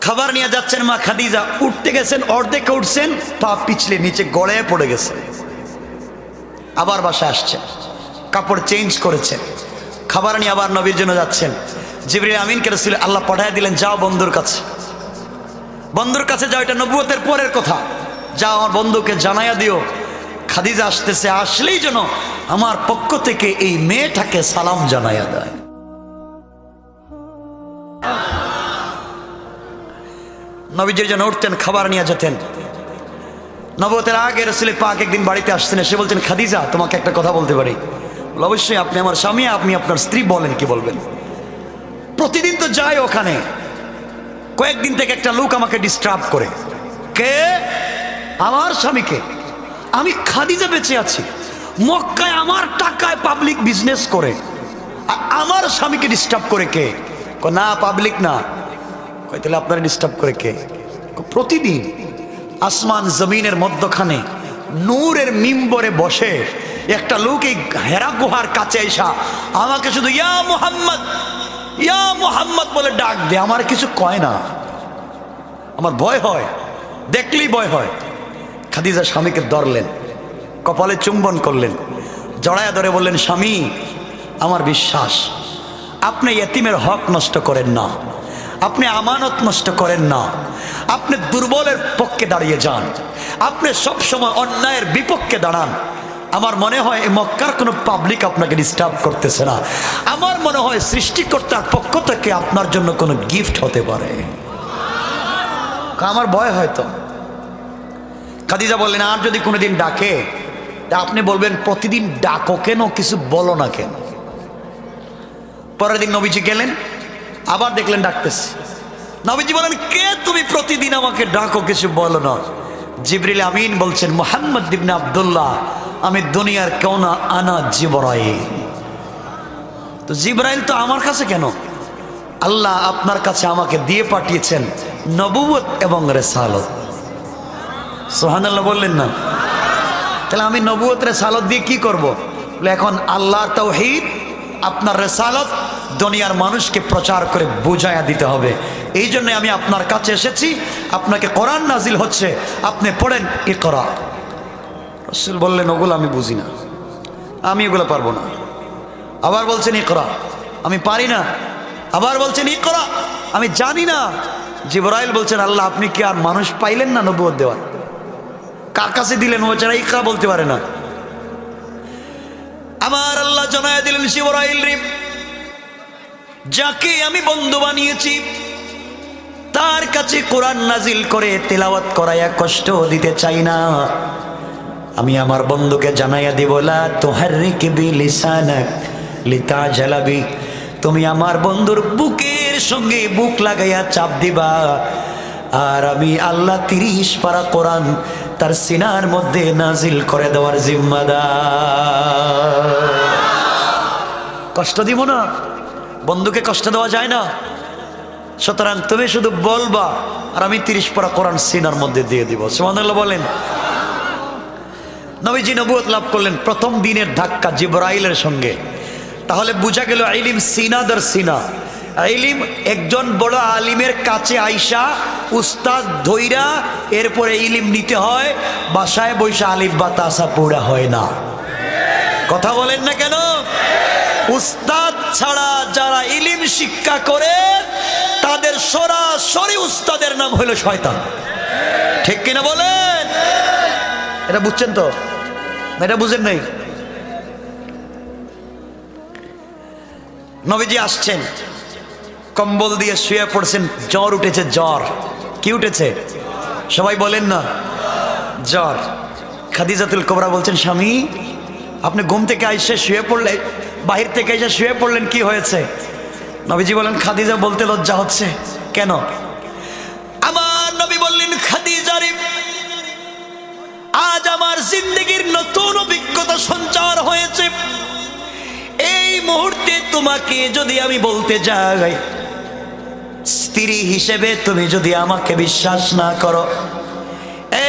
খাবার নিয়ে যাচ্ছেন মা খাদিজা, উঠতে গেছেন, অর্ধেকে উঠছেন, পা পিছলে নিচে গড়ে পড়ে গেছে। আবার বাসায় আসছেন, কাপড় চেঞ্জ করেছেন, খাবার নিয়ে আবার নবীর জন্য যাচ্ছেন। জিবরিল আমিনকে রাসূল আল্লাহ পাঠিয়ে দিলেন, যাও বন্ধুর কাছে, বন্ধুর কাছে যাও, এটা নবুয়তের পরের কথা, যাও আমার বন্ধুকে জানাইয়া দিও খাদিজা আসতেছে, আসলেই যেন আমার পক্ষ থেকে এই মেয়েটাকে সালাম জানাইয়া দেয়। নবীজির জন্য উঠতেন, খাবার নিয়ে যেতেন। নবুয়তের আগে রাসূল পাক একদিন বাড়িতে আসছেন, এসে বলছেন, খাদিজা তোমাকে একটা কথা বলতে পারি? অবশ্যই, আপনি আমার স্বামী, আপনি আপনার স্ত্রী, বলেন কি বলবেন। প্রতিদিন তো যাই ওখানে, কয়েকদিন থেকে একটা লোক আমাকে ডিস্টার্ব করে। কে? আমার স্বামীকে। আমি খাদিজা বেঁচে আছি, মক্কায় আমার টাকায় পাবলিক বিজনেস করে, আমার স্বামীকে ডিস্টার্ব করে কে? না পাবলিক না। তাহলে আপনারা ডিস্টার্ব করে কে? প্রতিদিন আসমান জমিনের মধ্যখানে নূরের মিম্বরে বসে একটা লোক এই হেরা গুহার কাছে এসা আমাকে শুধু ইয়া মুহাম্মদ, ইয়া মুহাম্মদ বলে ডাক দে, আমার কিছু কয় না, আমার ভয় হয়, দেখলেই ভয় হয়। খাদিজা স্বামীকে ধরলেন, কপালে চুম্বন করলেন, জড়ায়া ধরে বললেন, স্বামী আমার বিশ্বাস আপনি ইয়েতিমের হক নষ্ট করেন না, আপনি আমানত নষ্ট করেন না, আপনি দুর্বলের পক্ষে দাঁড়িয়ে যান, আপনি সব সময় অন্যায়ের বিপক্ষে দাঁড়ান। আমার মনে হয় এই মক্কার কোনো পাবলিক আপনাকে ডিস্টার্ব করতেছে না, আমার মনে হয় সৃষ্টিকর্তার পক্ষ থেকে আপনার জন্য কোনো গিফট হতে পারে। আমার ভয় হয়তো। খাদিজা বললেন, আর যদি কোনোদিন ডাকে তা আপনি বলবেন, প্রতিদিন ডাকো কেন, কিছু বলো না কেন? পরের দিন নবীজি গেলেন, আবার দেখলেন ডাকতেছে। নবীজি বলেন, কে তুমি, প্রতিদিন আমাকে ডাকো, কিছু বলো না? জিবরিল আমিন বলছেন, মুহাম্মদ ইবনে আব্দুল্লাহ, আমি দুনিয়ার কেউ না, আনা জিবরাইল। তো জিবরাইল তো আমার কাছে কেন? আল্লাহ আপনার কাছে আমাকে দিয়ে পাঠিয়েছেন নবুয়ত এবং রিসালাত। সুবহানাল্লাহ বললেন না? তাহলে আমি নবুয়ত রিসালাত দিয়ে কি করব? এখন আল্লাহর তাওহীদ, আপনার রিসালাত দুনিয়ার মানুষকে প্রচার করে বুঝাইয়া দিতে হবে। এই জন্য আমি আপনার কাছে এসেছি, আপনাকে কোরআন নাজিল হচ্ছে, আপনি পড়েন ইকরা। রাসূল বললেন, ওগুলো আমি বুঝি না, আমি এগুলো পারবো না। আবার বলছেন ইকরা, আমি পারি না। আবার বলছেন ইকরা, আমি জানি না। জিবরাইল বলছেন, আল্লাহ আপনি কি আর মানুষ পাইলেন না নবুয়ত দেওয়ার? কার কাছে দিলেন? ও যারা ইকরা বলতে পারে না। আমার আল্লাহ জানায় দিলেন, জিবরাইল রে, যাকে আমি বন্ধু বানিয়েছি তার কাছে কোরআন নাজিল করে তেলাওয়াত করাইয়া কষ্ট দিতে চাই না। আমি আমার বন্ধুকে জানাইয়া দিব, লা তুহাররিক বিলিসানাক লিতাজালা বি, তুমি আমার বন্ধুর বুকের সঙ্গে বুক লাগাইয়া চাপ দিবা, আর আমি আল্লাহ 30 পারা কোরআন তার সিনার মধ্যে নাজিল করে দেওয়ার জিম্মাদার। কষ্ট দিব না, বন্ধুকে কষ্ট দেওয়া যায় না। সুতরাং তুমি শুধু বলবা, আর আমি 30 পারা কোরআন সিনার মধ্যে দিয়ে দিব। সুবহানাল্লাহ বলেন। নবীজি নবুয়ত লাভ করলেন প্রথম দিনের ধাক্কা জিবরাইলের সঙ্গে। তাহলে বোঝা গেল ইলম সিনা দর সিনা। ইলম একজন বড় আলিমের কাছে আইসা উস্তাদ ধইরা এরপরে ইলম নিতে হয়, বাসায় বৈশা আলিফ বা তাসা পড়া হয় না। কথা বলেন না কেন? উস্তাদ ছাড়া যারা ইলম শিক্ষা করে তাদের সরাসরি উস্তাদের নাম হলো শয়তান। ঠিক কিনা বলেন? এটা বুঝছেন তো? এটা বুঝেন নাই? নবীজি আসছেন, কম্বল দিয়ে শুয়ে পড়ছেন, জ্বর উঠেছে। জ্বর কি উঠেছে? সবাই বলেন না, জ্বর। খাদিজাতুল কুবরা বলছেন, স্বামী আপনি ঘুম থেকে আইসে শুয়ে পড়লেন, বাহির থেকে এসে শুয়ে পড়লেন, কি হয়েছে? নবীজি বলেন, খাদিজা বলতে লজ্জা হচ্ছে। কেন? আমার নবী বললেন, খাদিজা রে, আজ আমার জিন্দেগির নতুন অভিজ্ঞতা সঞ্চার হয়েছে। এই মুহূর্তে তোমাকে যদি আমি বলতে যাই, স্ত্রী হিসেবে তুমি যদি আমাকে বিশ্বাস না করো,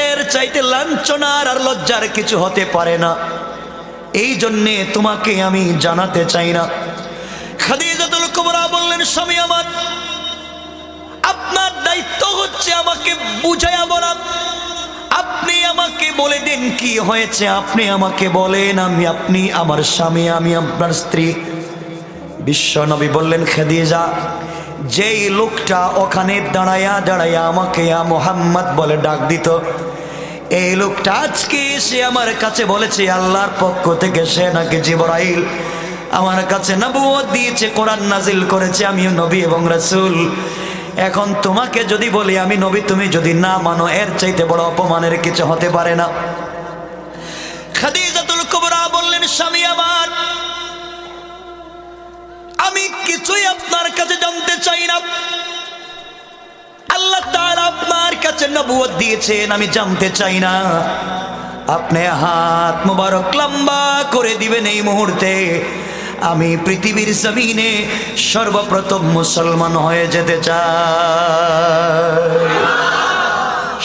এর চাইতে লাঞ্ছনার আর লজ্জার কিছু হতে পারে না। এই জন্যে তোমাকে আমি জানাতে চাই না। খাদিজাতুল কুবরা বললেন, স্বামী আমার, আপনার দায়িত্ব বুঝাইয়া বলা, আপনি আমাকে বলে দিন কি হয়েছে, আপনি আমাকে বলেন, আপনি আমার স্বামী, আমি আপনার স্ত্রী। বিশ্ব নবী বললেন, খাদিজা, যেই লোকটা ওখানে দাঁড়ায়া দাঁড়ায়া আমাকে ইয়া মুহাম্মদ বলে ডাক দিত, এই লোকটা আজকে এসে আমার কাছে বলেছে আল্লাহর পক্ষ থেকে সে নাকি জিবরাইল, আমার কাছে নবুয়ত দিয়েছে, কোরআন নাজিল করেছে, আমিও নবী এবং রাসূল। এখন তোমাকে যদি বলি আমি নবী, তুমি যদি না মানো, এর চাইতে বড় অপমানের কিছু হতে পারে না। খাদিজাতুল কুবরা বললেন, স্বামী আমার, আমি কিছুই আপনার কাছে জানতে চাই না। আল্লাহ তাআলা আপনার কাছে নবুয়ত দিয়েছেন, আমি জানতে চাই না। আপনি হাত মুবারক লম্বা করে দিবেন, এই মুহূর্তে আমি পৃথিবীর জমিনে সর্বপ্রথম মুসলমান হয়ে যেতে চাই।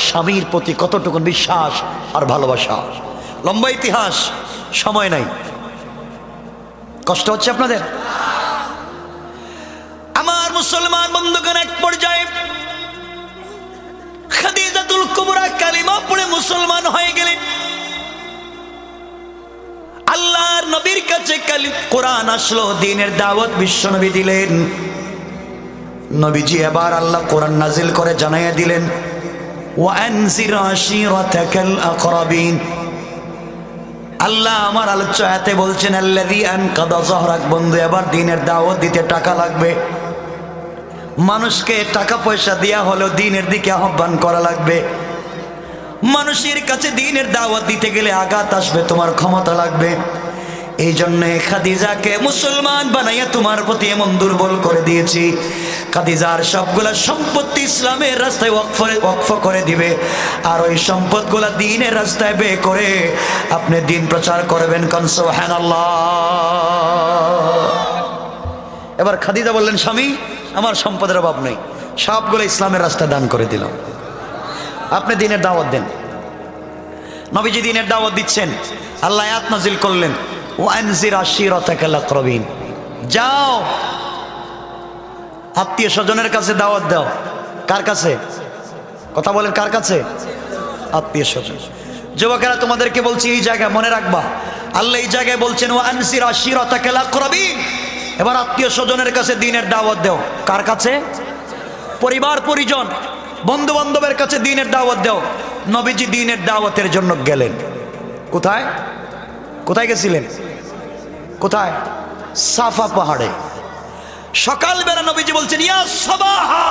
স্বামীর প্রতি কতটুকু বিশ্বাস আর ভালোবাসা! লম্বা ইতিহাস, সময় নাই। কষ্ট হচ্ছে আপনাদের? আমার মুসলমান বন্ধুগণ, এক পর্যায়ে খাদিজাতুল কুবরা কালিমা পড়ে মুসলমান হয়ে গেলেন। আল্লাহর নবীর কাছে কোরআন আসলো, দ্বীনের দাওয়াত বিশ্বনবী দিলেন। নবীজি এবার আল্লাহ কোরআন নাজিল করে জানাইয়া দিলেন, ওয়ানজির আশিরাতাকাল আকরাবিন। আল্লাহ আমার আলোচ্য আয়াতে বলছেন, আল্লাযী আনকাদা যাহরাক। বন্ধু, এবার দ্বীনের দাওয়াত দিতে টাকা লাগবে। মানুষকে টাকা পয়সা দেয়া হলেও দ্বীনের দিকে আহ্বান করা লাগবে। মানুষের কাছে দ্বীনের দাওয়াত দিতে গেলে আঘাত আসবে, তোমার ক্ষমতা লাগবে। এই জন্য খাদিজাকে মুসলমান বানাইয়া তোমার প্রতি এমন দুর্বল করে দিয়েছি, খাদিজার সবগুলা সম্পত্তি ইসলামের রাস্তায় ওয়াকফ করে দিবে, আর ওই সম্পদগুলা দ্বীনের রাস্তায় ব্যয় করে আপনি দ্বীন প্রচার করবেন। কোন সুবহানাল্লাহ। এবার খাদিজা বললেন, স্বামী, আমার সম্পদের অভাব নেই, সবগুলো ইসলামের রাস্তায় দান করে দিলাম, আপনি দ্বীনের দাওয়াত দেন। নবীজি দ্বীনের দাওয়াত দিচ্ছেন, আল্লাহ আয়াত নাজিল করলেন, ওয়ানজির আশিরাতাকাল আকরাবিন। যাও আত্মীয় স্বজনের কাছে দাওয়াত দাও। কার কাছে? কথা বলেন, কার কাছে? আত্মীয় স্বজন। যুবকেরা, তোমাদেরকে বলছি, এই জায়গায় মনে রাখবা, আল্লাহ এই জায়গায় বলছেন ওয়ানজির আশিরাতাকাল আকরাবিন। এবার আত্মীয় স্বজনের কাছে দ্বীনের দাওয়াত দাও। কার কাছে? পরিবার পরিজন, বন্ধু বান্ধবের কাছে দ্বীনের দাওয়াত দাও। নবীজি দ্বীনের দাওয়াতের জন্য গেলেন। কোথায়? কোথায় গেছিলেন? কোথায়? সাফা পাহাড়ে। সকালবেলা নবীজি বলছেন, ইয়া সাবাহা।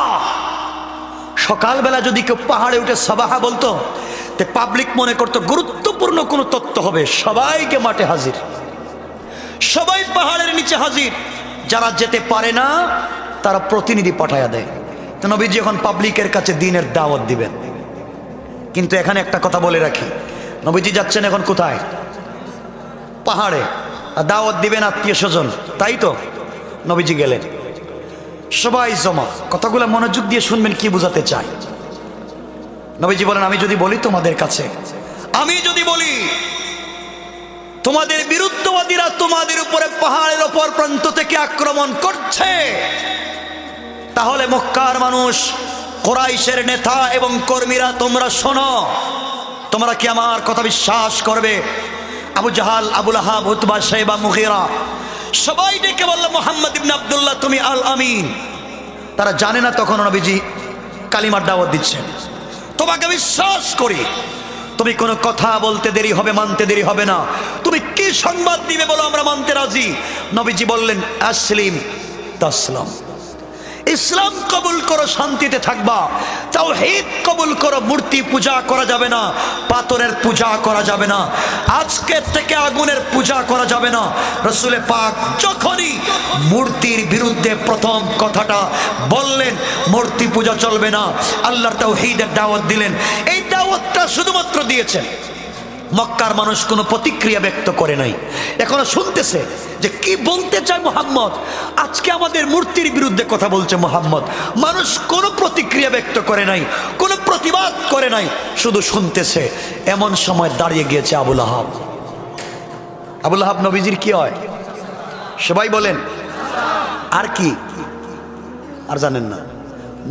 সকালবেলা যদি কেউ পাহাড়ে উঠে সাবাহা বলতো, তে পাবলিক মনে করতো গুরুত্বপূর্ণ কোনো তথ্য হবে, সবাইকে মাঠে হাজির, সবাই পাহাড়ের নিচে হাজির। যারা যেতে পারে না তারা প্রতিনিধি পাঠায়া দেয়। তো নবীজি এখন পাবলিকের কাছে দ্বীনের দাওয়াত দিবেন। কিন্তু এখানে একটা কথা বলে রাখি, নবীজি যাচ্ছেন এখন কোথায়? পাহাড়ে। দাওয়াত দিবেন আত্মীয় স্বজন, তাই তো? নবীজি গেলেন, সবাই জমা। কথাগুলো মনোযোগ দিয়ে শুনবেন, কি বোঝাতে চাই। নবীজি বলেন, আমি যদি বলি তোমাদের কাছে, আমি যদি বলি তোমাদের বিরুদ্ধবাদীরা তোমাদের উপরে পাহাড়ের ওপর প্রান্ত থেকে আক্রমণ করছে, তাহলে মক্কার মানুষ, কুরাইশের নেতা এবং কর্মীরা, তোমরা শোনো, তোমরা কি আমার কথা বিশ্বাস করবে? আবু জাহাল, আবু লাহাব, উতবা, শাইবা, মুগীরা সবাই ডেকে বলল, মুহাম্মদ ইবনে আব্দুল্লাহ তুমি আল আমিন। তারা জানে না তখন নবীজি কালিমার দাওয়াত দিচ্ছেন। তোমাকে বিশ্বাস করি, তুমি কোনো কথা বলতে দেরি হবে, মানতে দেরি হবে না। তুমি কি সংবাদ দিবে বলো, আমরা মানতে রাজি। নবীজি বললেন, আসলিম তাসলাম। ইসলাম কবুল করো, শান্তিতে থাকবা। তাওহীদ কবুল করো, মূর্তি পূজা করা যাবে না, পাথরের পূজা করা যাবে না, আজকের থেকে আগুনের পূজা করা যাবে না। রাসূল পাক যখনই মূর্তির বিরুদ্ধে প্রথম কথাটা বললেন, মূর্তি পূজা চলবে না, আল্লাহর তাওহীদের দাওয়াত দিলেন। এই দাওয়াতটা শুধুমাত্র দিয়েছেন, মক্কার মানুষ কোনো প্রতিক্রিয়া ব্যক্ত করে নাই, এখনো শুনতেছে যে কি বলতে চায় মুহাম্মদ। আজকে আমাদের মূর্তির বিরুদ্ধে কথা বলছে মুহাম্মদ। মানুষ কোনো প্রতিক্রিয়া ব্যক্ত করে নাই, কোনো প্রতিবাদ করে নাই, শুধু শুনতেছে। এমন সময় দাঁড়িয়ে গিয়েছে আবু লাহাব। আবু লাহাব নবীজির কি হয়? সবাই বলেন, আর কি? আর জানেন না?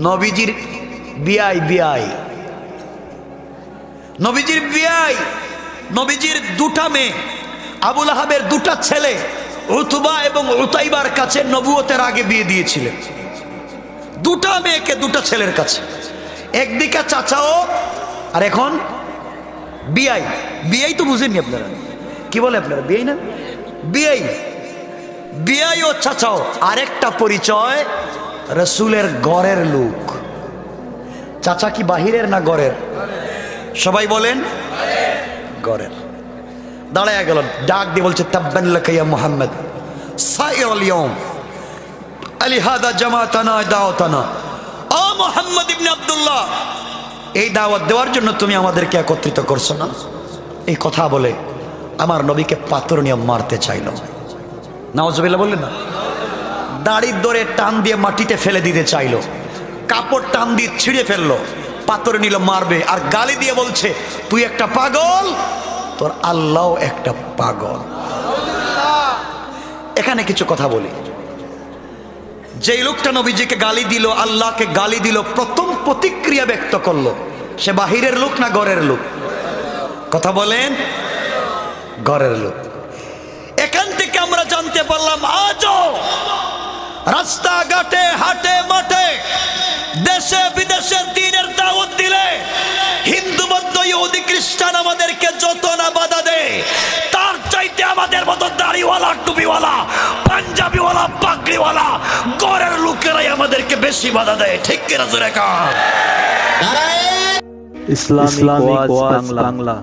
নবীজির বিআই নবীজির বিয়াই, নবীজির দুটা মেয়ে, আবুল আহাবের দুটা ছেলে উতবা এবং উতাইবার কাছে নবুয়তের আগে বিয়ে দিয়েছিলেন। দুটা মেয়েকে দুটা ছেলের কাছে, একদিকে চাচাও আর এখন বিয়াই। বিয়াই তো বুঝেননি আপনারা, কি বলে আপনারা? বিয়াই না, বিয়াই। বিয়াই ও চাচাও আরেকটা পরিচয়, রসুলের ঘরের লোক। চাচা কি বাহিরের না ঘরের? সবাই বলেন ঘরের। দাঁড়ায় গেল, ডাক দিয়ে বলছে তাব্বান লাকা ইয়া মুহাম্মদ সাইরুল ইয়াউম আলিহাদা জামাতানা দাওয়াতানা। ও মুহাম্মদ ইবনে আব্দুল্লাহ, এই দাওয়াত দেওয়ার জন্য তুমি আমাদেরকে একত্রিত করছো না? এই কথা বলে আমার নবীকে পাথর নিয়ে মারতে চাইল। নাউজুবিল্লাহ বললেন না? দাড়ির দরে টান দিয়ে মাটিতে ফেলে দিতে চাইলো, কাপড় টান দিয়ে ছিঁড়ে ফেললো, পাথর নিল মারবে, আর গালি দিয়ে বলছে তুই একটা পাগল, তোর আল্লাহ একটা পাগল। এখানে কিছু কথা বলি। যেই লোকটা নবীজিকে গালি দিল, আল্লাহকে গালি দিল, প্রথম প্রতিক্রিয়া ব্যক্ত করলো, সে বাহিরের লোক না ঘরের লোক? কথা বলেন, ঘরের লোক। এখান থেকে আমরা জানতে পারলাম আজও রাস্তাঘাটে, হাটে মাঠে, দেশে বিদেশে দ্বীনের দাওয়াত দিলে হিন্দু, বৌদ্ধ, ইহুদি, খ্রিস্টান আমাদেরকে যত না বাধা দেয়, তার চাইতে আমাদের মতো দাড়িওয়ালা, টুপিওয়ালা, পাঞ্জাবিওয়ালা, পাগড়িওয়ালা ঘরের লোকেরাই আমাদেরকে বেশি বাধা দেয়। ঠিক কিনা জোরে কান? ইসলামিক ওয়াজ বাংলা।